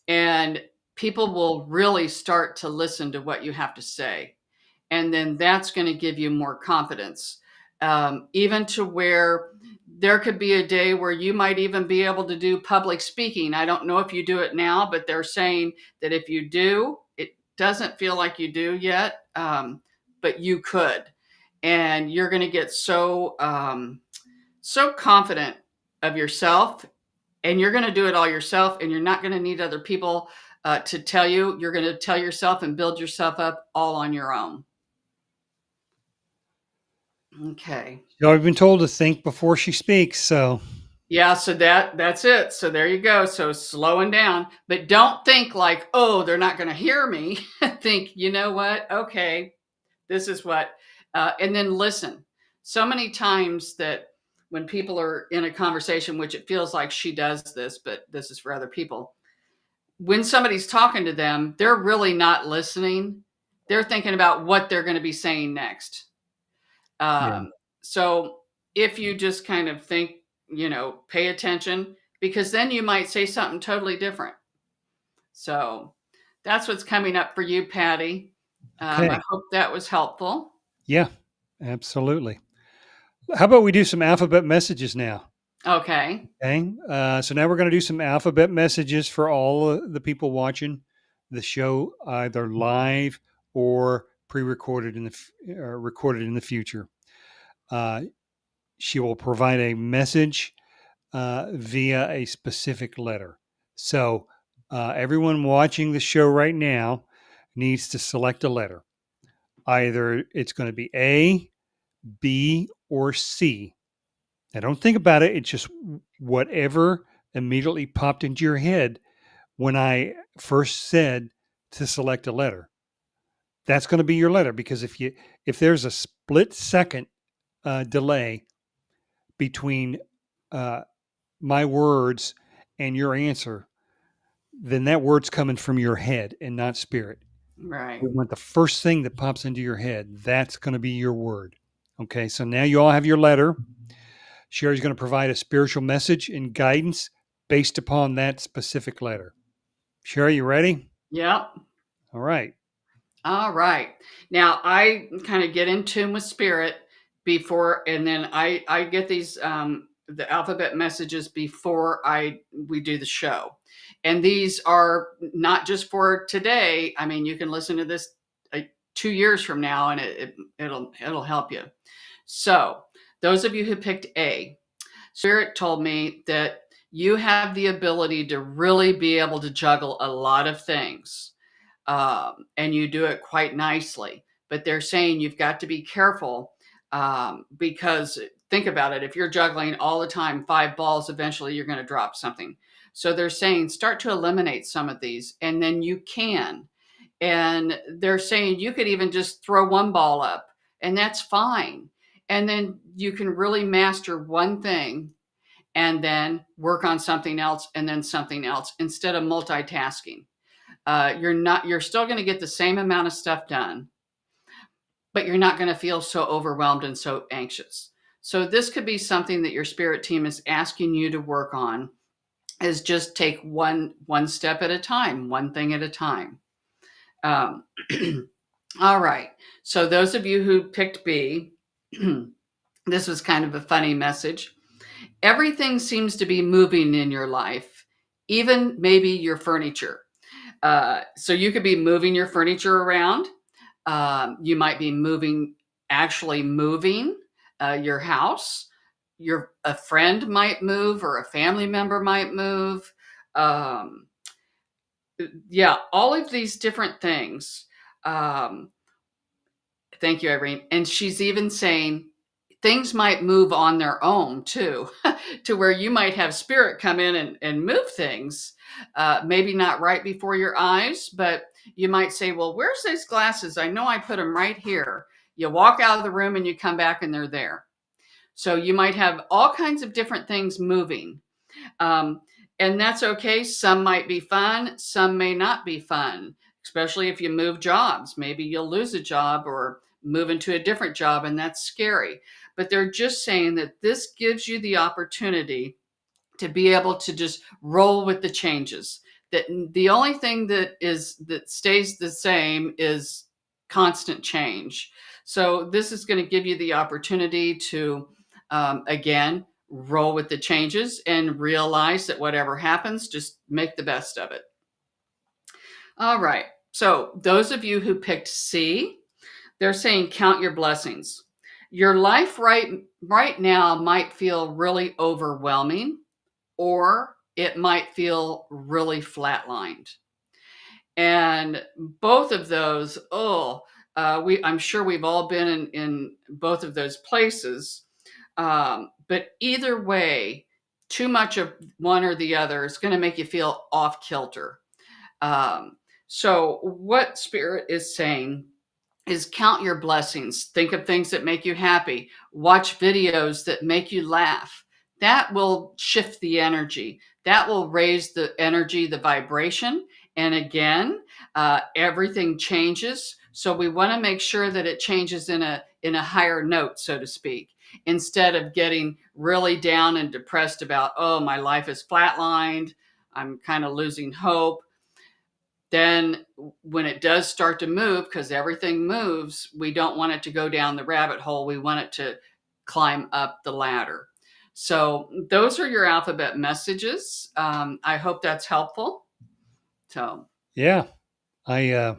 and people will really start to listen to what you have to say. And then that's going to give you more confidence, even to where there could be a day where you might even be able to do public speaking. I don't know if you do it now, but they're saying that if you do, it doesn't feel like you do yet, but you could. And you're going to get so confident of yourself, and you're going to do it all yourself, and you're not going to need other people to tell you. You're going to tell yourself and build yourself up all on your own. Okay. She's already been told to think before she speaks, so Yeah, so that's it. So there you go. So slowing down, but don't think like, oh, they're not going to hear me. Think, you know what? Okay, this is what, and then listen. So many times that when people are in a conversation, which it feels like she does this, but this is for other people. When somebody's talking to them, they're really not listening. They're thinking about what they're going to be saying next. yeah. So if you just kind of think, pay attention, because then you might say something totally different. So that's what's coming up for you, Patty. Okay. I hope that was helpful. Yeah, absolutely. How about we do some alphabet messages now? Okay. Okay. So now we're going to do some alphabet messages for all the people watching the show, either live or pre-recorded recorded in the future. She will provide a message via a specific letter. So everyone watching the show right now needs to select a letter. Either it's going to be A, B, or C. Now, don't think about it. It's just whatever immediately popped into your head when I first said to select a letter. That's going to be your letter, because if there's a split second delay between my words and your answer, then that word's coming from your head and not spirit. Right. We want the first thing that pops into your head. That's going to be your word. Okay, so now you all have your letter. Shari's going to provide a spiritual message and guidance based upon that specific letter. Shari, you ready? Yep. All right. All right. Now I kind of get in tune with spirit before, and then I get these the alphabet messages before we do the show. And these are not just for today. I mean, you can listen to this 2 years from now, and it'll help you. So those of you who picked A, Spirit told me that you have the ability to really be able to juggle a lot of things, and you do it quite nicely. But they're saying you've got to be careful, because think about it. If you're juggling all the time 5 balls, eventually you're going to drop something. So they're saying start to eliminate some of these, and then you can. And they're saying you could even just throw 1 ball up, and that's fine. And then you can really master one thing and then work on something else and then something else instead of multitasking. You're still going to get the same amount of stuff done, but you're not going to feel so overwhelmed and so anxious. So this could be something that your spirit team is asking you to work on, is just take one step at a time, one thing at a time. All right. So those of you who picked B, this was kind of a funny message. Everything seems to be moving in your life, even maybe your furniture. So you could be moving your furniture around. You might be actually moving your house. A friend might move, or a family member might move. Yeah, all of these different things. Thank you, Irene. And she's even saying things might move on their own too, to where you might have spirit come in and move things. Maybe not right before your eyes, but you might say, well, where's those glasses? I know I put them right here. You walk out of the room and you come back and they're there. So you might have all kinds of different things moving. And that's okay. Some might be fun. Some may not be fun. especially if you move jobs. Maybe you'll lose a job or move into a different job, and that's scary. But they're just saying that this gives you the opportunity to be able to just roll with the changes. That the only thing that stays the same is constant change. So this is going to give you the opportunity to again roll with the changes and realize that whatever happens, just make the best of it. All right. So those of you who picked C, they're saying count your blessings. Your life right now might feel really overwhelming, or it might feel really flatlined. And both of those, I'm sure we've all been in both of those places. But either way, too much of one or the other is going to make you feel off kilter. So what Spirit is saying is count your blessings. Think of things that make you happy. Watch videos that make you laugh. That will shift the energy. That will raise the energy, the vibration. And again, everything changes. So we want to make sure that it changes in a higher note, so to speak, instead of getting really down and depressed about, oh, my life is flatlined, I'm kind of losing hope. Then when it does start to move, because everything moves, we don't want it to go down the rabbit hole. We want it to climb up the ladder. So those are your alphabet messages. I hope that's helpful. So Yeah, I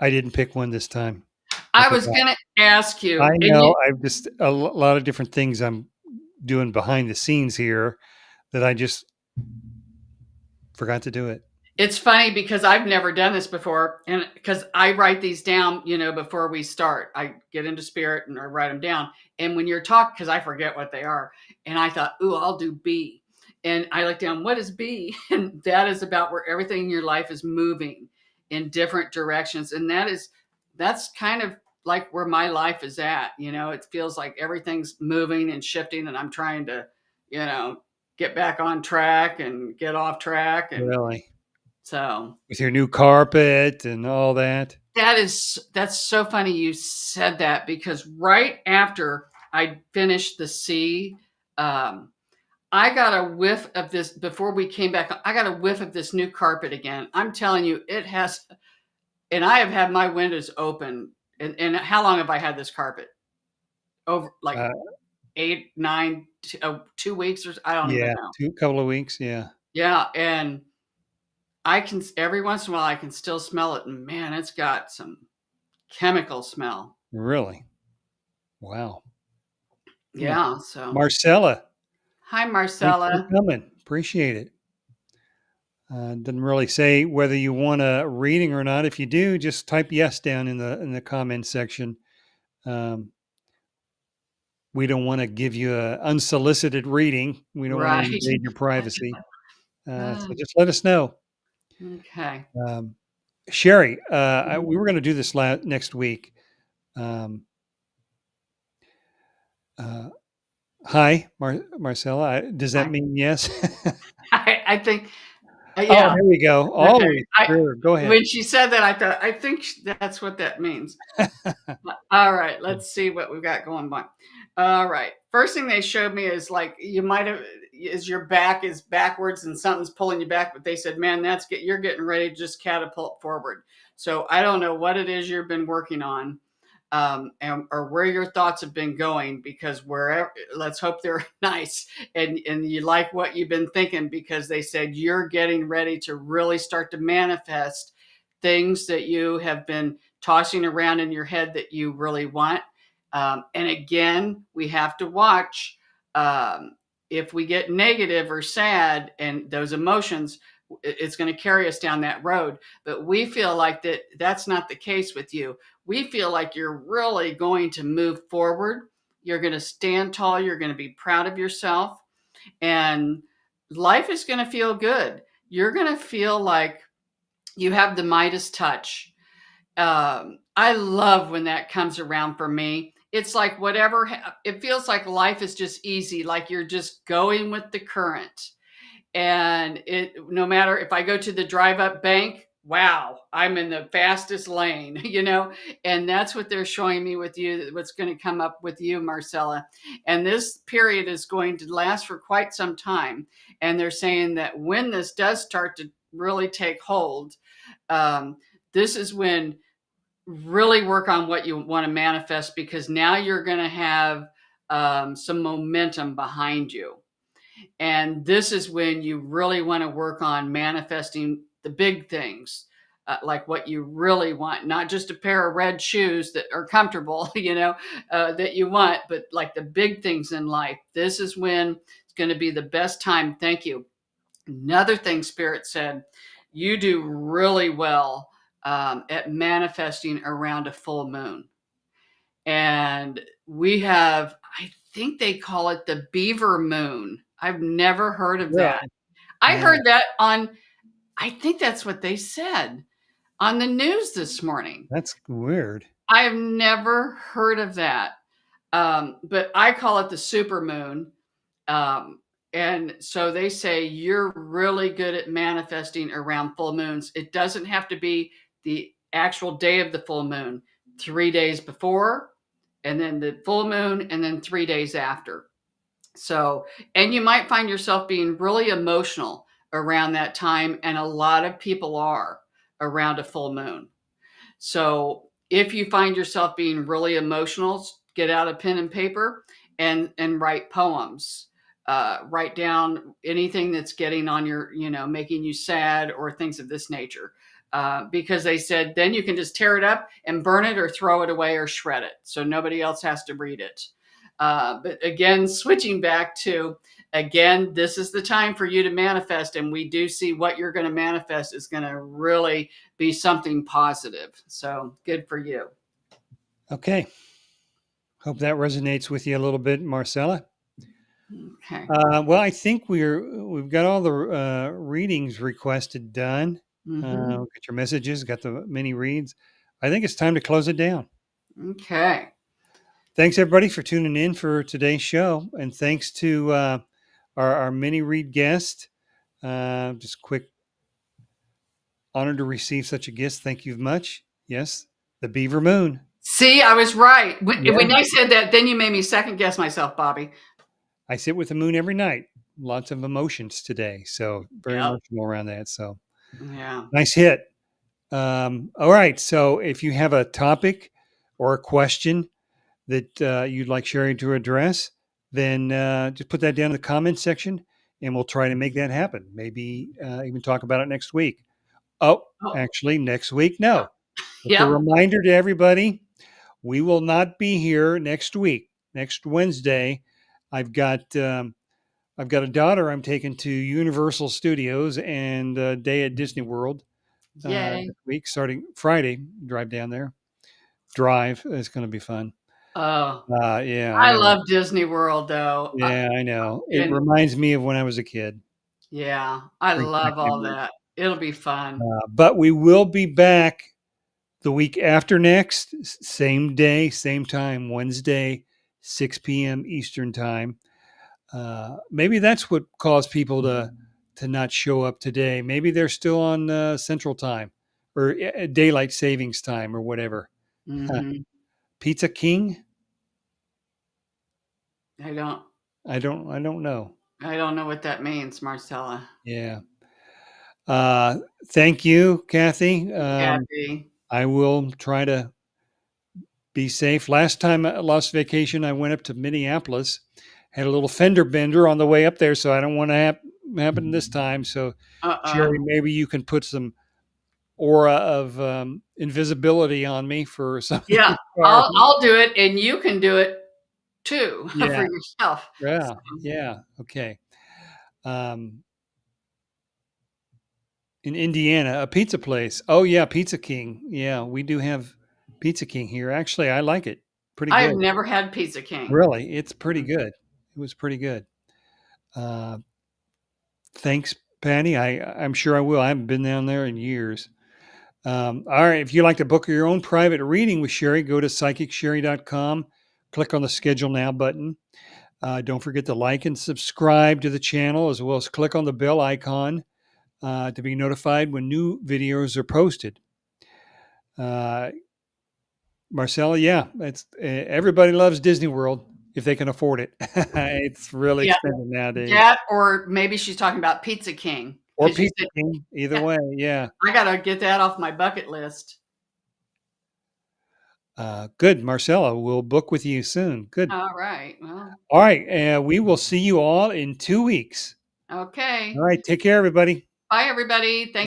didn't pick one this time. I was going to ask you. I know. I've just a lot of different things I'm doing behind the scenes here that I just forgot to do it. It's funny because I've never done this before, and because I write these down, before we start, I get into Spirit and I write them down. And when you're talking, because I forget what they are, and I thought, ooh, I'll do B, and I look down, what is B? And that is about where everything in your life is moving in different directions, and that's kind of like where my life is at. It feels like everything's moving and shifting, and I'm trying to, get back on track and get off track, and Really. so with your new carpet and all that. That's so funny you said that, because right after I finished the C, I got a whiff of this before we came back. I got a whiff of this new carpet again. I'm telling you, it has, and I have had my windows open. And how long have I had this carpet? Over like 8, 9, 2 weeks or I don't even know. Couple of weeks. Yeah. Yeah. And I can, every once in a while, I can still smell it. And man, it's got some chemical smell. Really? Wow. Yeah. So Marcella. Hi, Marcella. Thanks for coming. Appreciate it. Didn't really say whether you want a reading or not. If you do, just type yes down in the comment section. We don't want to give you an unsolicited reading. We don't want to invade your privacy. So just let us know. Okay. Shari, we were going to do this next week. Hi, Marcella. Does that mean yes? I think. Yeah. Oh, there we go. Always. Sure. Go ahead. When she said that, I think that's what that means. All right. Let's see what we've got going on. All right. First thing they showed me is like you might have is your back is backwards and something's pulling you back, but they said, man, you're getting ready to just catapult forward. So I don't know what it is you've been working on. Or where your thoughts have been going, because wherever, let's hope they're nice and you like what you've been thinking, because they said you're getting ready to really start to manifest things that you have been tossing around in your head that you really want. And again, we have to watch if we get negative or sad and those emotions, it's going to carry us down that road. But we feel like that's not the case with you. We feel like you're really going to move forward. You're going to stand tall. You're going to be proud of yourself. And life is going to feel good. You're going to feel like you have the Midas touch. I love when that comes around for me. It's like it feels like life is just easy, like you're just going with the current. And no matter if I go to the drive-up bank, wow, I'm in the fastest lane, and that's what they're showing me with you, what's going to come up with you, Marcella. And this period is going to last for quite some time. And they're saying that when this does start to really take hold, um, this is when really work on what you want to manifest, because now you're going to have some momentum behind you. And this is when you really want to work on manifesting the big things, like what you really want, not just a pair of red shoes that are comfortable, that you want, but like the big things in life. This is when it's going to be the best time. Thank you. Another thing Spirit said, you do really well at manifesting around a full moon. And we have, I think they call it the beaver moon. I've never heard of Really? that. I Yeah. heard that I think that's what they said on the news this morning. That's weird. I've never heard of that. But I call it the super moon. And so they say you're really good at manifesting around full moons. It doesn't have to be the actual day of the full moon, 3 days before, and then the full moon, and then 3 days after. So, and you might find yourself being really emotional around that time. And a lot of people are around a full moon. So if you find yourself being really emotional, get out a pen and paper and write poems. Write down anything that's getting on your, making you sad or things of this nature. Because they said then you can just tear it up and burn it or throw it away or shred it, so nobody else has to read it. But again, switching back to, again, this is the time for you to manifest. And we do see what you're going to manifest is going to really be something positive. So good for you. Okay. Hope that resonates with you a little bit, Marcella. Okay. Well, I think we've got all the readings requested done. Got your messages, got the mini reads. I think it's time to close it down. Okay. Thanks everybody for tuning in for today's show, and thanks to our mini read guest. Just quick honor to receive such a gift. Thank you much. Yes, the Beaver Moon. See, I was right. Yeah. When I said that, then you made me second guess myself, Bobby. I sit with the moon every night. Lots of emotions today, so very Yep. emotional around that. So Yeah. nice hit. All right. So if you have a topic or a question that you'd like Shari to address, then just put that down in the comments section and we'll try to make that happen. Maybe even talk about it next week. Oh, actually, next week? No. Just a reminder to everybody, we will not be here next week. Next Wednesday, I've got a daughter I'm taking to Universal Studios and a day at Disney World. Yay. This week, starting Friday, drive down there. Drive. It's going to be fun. Oh, yeah. I love Disney World, though. Yeah, I know. It reminds me of when I was a kid. Yeah, I love all that. It'll be fun. But we will be back the week after next, same day, same time, Wednesday, 6 p.m. Eastern time. Maybe that's what caused people to not show up today. Maybe they're still on Central Time or Daylight Savings Time or whatever. Pizza King? I don't know. I don't know what that means, Marcella. Yeah. Thank you, Kathy. Kathy. I will try to be safe. Last time at Lost Vacation, I went up to Minneapolis, had a little fender bender on the way up there, so I don't want to happen this time. So, Shari, maybe you can put some aura of invisibility on me for something. Yeah, I'll do it, and you can do it too for yourself. Yeah, so. Yeah, okay. In Indiana, a pizza place. Oh yeah, Pizza King. Yeah, we do have Pizza King here. Actually, I like it. Pretty good. I've never had Pizza King. Really, it's pretty good. It was pretty good. Thanks, Patty. I'm sure I will. I haven't been down there in years. All right. If you'd like to book your own private reading with Shari, go to psychicshari.com. Click on the Schedule Now button. Don't forget to like and subscribe to the channel, as well as click on the bell icon to be notified when new videos are posted. Marcella, yeah, it's everybody loves Disney World if they can afford it. It's really Yeah, expensive nowadays. that or maybe she's talking about Pizza King Or because you Pizza said, King, either yeah, way, yeah. I gotta get that off my bucket list. Good, Marcella. We'll book with you soon. Good. All right. Well, All right, we will see you all in 2 weeks. All okay. right, take care, everybody. Bye, everybody. Thank